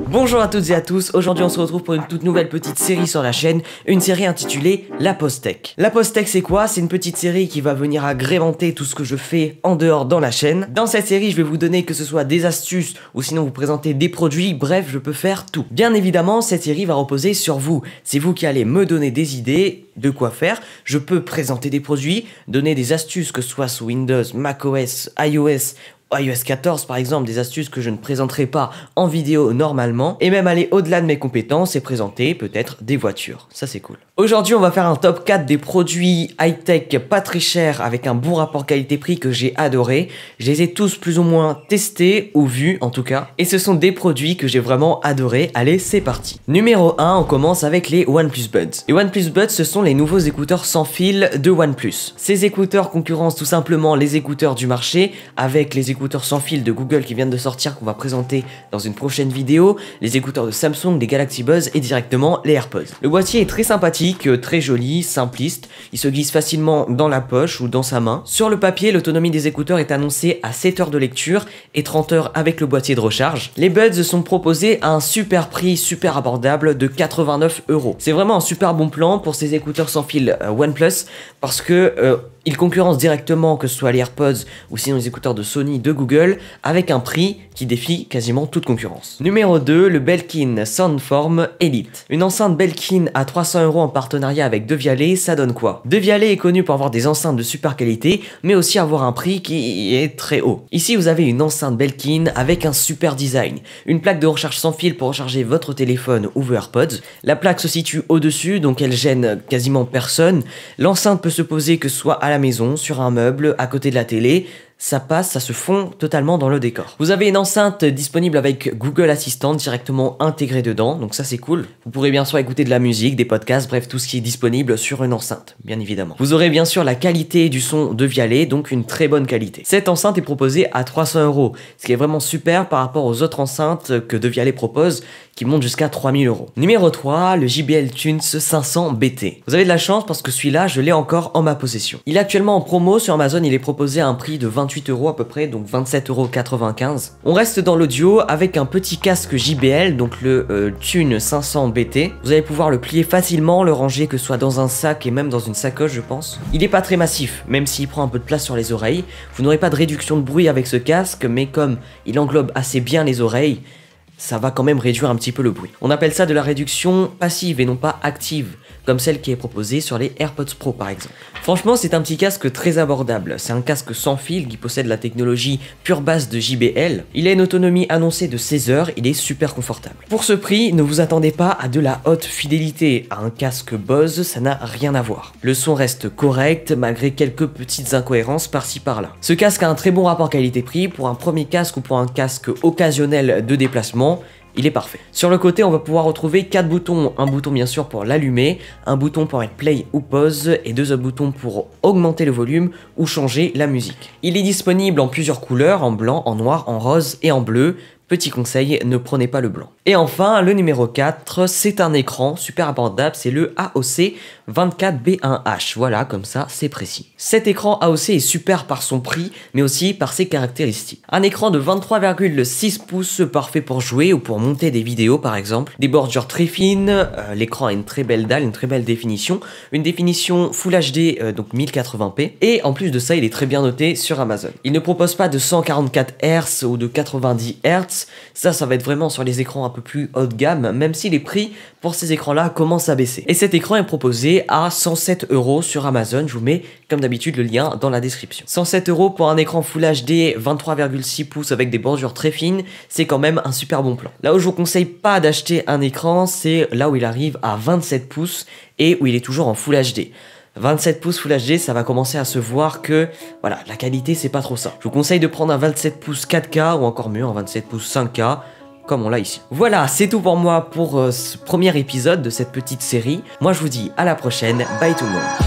Bonjour à toutes et à tous, aujourd'hui on se retrouve pour une toute nouvelle petite série sur la chaîne, une série intitulée La Pause Tech. La Pause Tech c'est quoi? C'est une petite série qui va venir agrémenter tout ce que je fais en dehors dans la chaîne. Dans cette série je vais vous donner que ce soit des astuces ou sinon vous présenter des produits, bref je peux faire tout. Bien évidemment cette série va reposer sur vous, c'est vous qui allez me donner des idées de quoi faire. Je peux présenter des produits, donner des astuces que ce soit sous Windows, macOS, iOS 14 par exemple, des astuces que je ne présenterai pas en vidéo normalement, et même aller au-delà de mes compétences et présenter peut-être des voitures, ça c'est cool. Aujourd'hui on va faire un top 4 des produits high-tech pas très chers avec un bon rapport qualité-prix que j'ai adoré. Je les ai tous plus ou moins testés ou vus en tout cas, et ce sont des produits que j'ai vraiment adoré. Allez c'est parti. Numéro 1, on commence avec les OnePlus Buds. Les OnePlus Buds ce sont les nouveaux écouteurs sans fil de OnePlus. Ces écouteurs concurrencent tout simplement les écouteurs du marché avec les écouteurs sans fil de Google qui viennent de sortir, qu'on va présenter dans une prochaine vidéo, les écouteurs de Samsung, les Galaxy Buds et directement les AirPods. Le boîtier est très sympathique, très joli, simpliste, il se glisse facilement dans la poche ou dans sa main. Sur le papier, l'autonomie des écouteurs est annoncée à 7 heures de lecture et 30 heures avec le boîtier de recharge. Les Buds sont proposés à un super prix, super abordable de 89 €. C'est vraiment un super bon plan pour ces écouteurs sans fil OnePlus parce que ils concurrencent directement que ce soit les AirPods ou sinon les écouteurs de Sony, de Google, avec un prix qui défie quasiment toute concurrence. Numéro 2, le Belkin Soundform Elite. Une enceinte Belkin à 300 € en partenariat avec Devialet, ça donne quoi? Devialet est connu pour avoir des enceintes de super qualité, mais aussi avoir un prix qui est très haut. Ici vous avez une enceinte Belkin avec un super design, une plaque de recharge sans fil pour recharger votre téléphone ou vos AirPods. La plaque se situe au-dessus, donc elle gêne quasiment personne. L'enceinte peut se poser que ce soit à la maison, sur un meuble, à côté de la télé. Ça passe, ça se fond totalement dans le décor. Vous avez une enceinte disponible avec Google Assistant directement intégré dedans, donc ça c'est cool. Vous pourrez bien sûr écouter de la musique, des podcasts, bref tout ce qui est disponible sur une enceinte, bien évidemment. Vous aurez bien sûr la qualité du son de Devialet, donc une très bonne qualité. Cette enceinte est proposée à 300 €, ce qui est vraiment super par rapport aux autres enceintes que Devialet propose, qui montent jusqu'à 3000 €. Numéro 3, le JBL Tunes 500 BT. Vous avez de la chance parce que celui-là, je l'ai encore en ma possession. Il est actuellement en promo sur Amazon, il est proposé à un prix de 28 € à peu près, donc 27,95 €. On reste dans l'audio avec un petit casque JBL, donc le Tune 500 BT. Vous allez pouvoir le plier facilement, le ranger que ce soit dans un sac et même dans une sacoche je pense. Il est pas très massif, même s'il prend un peu de place sur les oreilles. Vous n'aurez pas de réduction de bruit avec ce casque, mais comme il englobe assez bien les oreilles, ça va quand même réduire un petit peu le bruit. On appelle ça de la réduction passive et non pas active, comme celle qui est proposée sur les AirPods Pro par exemple. Franchement, c'est un petit casque très abordable. C'est un casque sans fil qui possède la technologie pure basse de JBL. Il a une autonomie annoncée de 16 heures, il est super confortable. Pour ce prix, ne vous attendez pas à de la haute fidélité. À un casque Bose, ça n'a rien à voir. Le son reste correct malgré quelques petites incohérences par-ci par-là. Ce casque a un très bon rapport qualité-prix. Pour un premier casque ou pour un casque occasionnel de déplacement, il est parfait. Sur le côté, on va pouvoir retrouver 4 boutons. Un bouton bien sûr pour l'allumer, un bouton pour mettre play ou pause et 2 autres boutons pour augmenter le volume ou changer la musique. Il est disponible en plusieurs couleurs, en blanc, en noir, en rose et en bleu. Petit conseil, ne prenez pas le blanc. Et enfin, le numéro 4, c'est un écran super abordable, c'est le AOC 24B1H. Voilà, comme ça, c'est précis. Cet écran AOC est super par son prix, mais aussi par ses caractéristiques. Un écran de 23,6 pouces, parfait pour jouer ou pour monter des vidéos par exemple. Des bordures très fines, l'écran a une très belle dalle, une très belle définition. Une définition Full HD, donc 1080p. Et en plus de ça, il est très bien noté sur Amazon. Il ne propose pas de 144 Hz ou de 90 Hz. Ça va être vraiment sur les écrans un peu plus haut de gamme, même si les prix pour ces écrans-là commencent à baisser. Et cet écran est proposé à 107 € sur Amazon. Je vous mets, comme d'habitude, le lien dans la description. 107 € pour un écran Full HD 23,6 pouces avec des bordures très fines, c'est quand même un super bon plan. Là où je vous conseille pas d'acheter un écran, c'est là où il arrive à 27 pouces et où il est toujours en Full HD. 27 pouces Full HD, ça va commencer à se voir que, voilà, la qualité c'est pas trop ça. Je vous conseille de prendre un 27 pouces 4K ou encore mieux un 27 pouces 5K, comme on l'a ici. Voilà, c'est tout pour moi pour ce premier épisode de cette petite série. Moi je vous dis à la prochaine, bye tout le monde.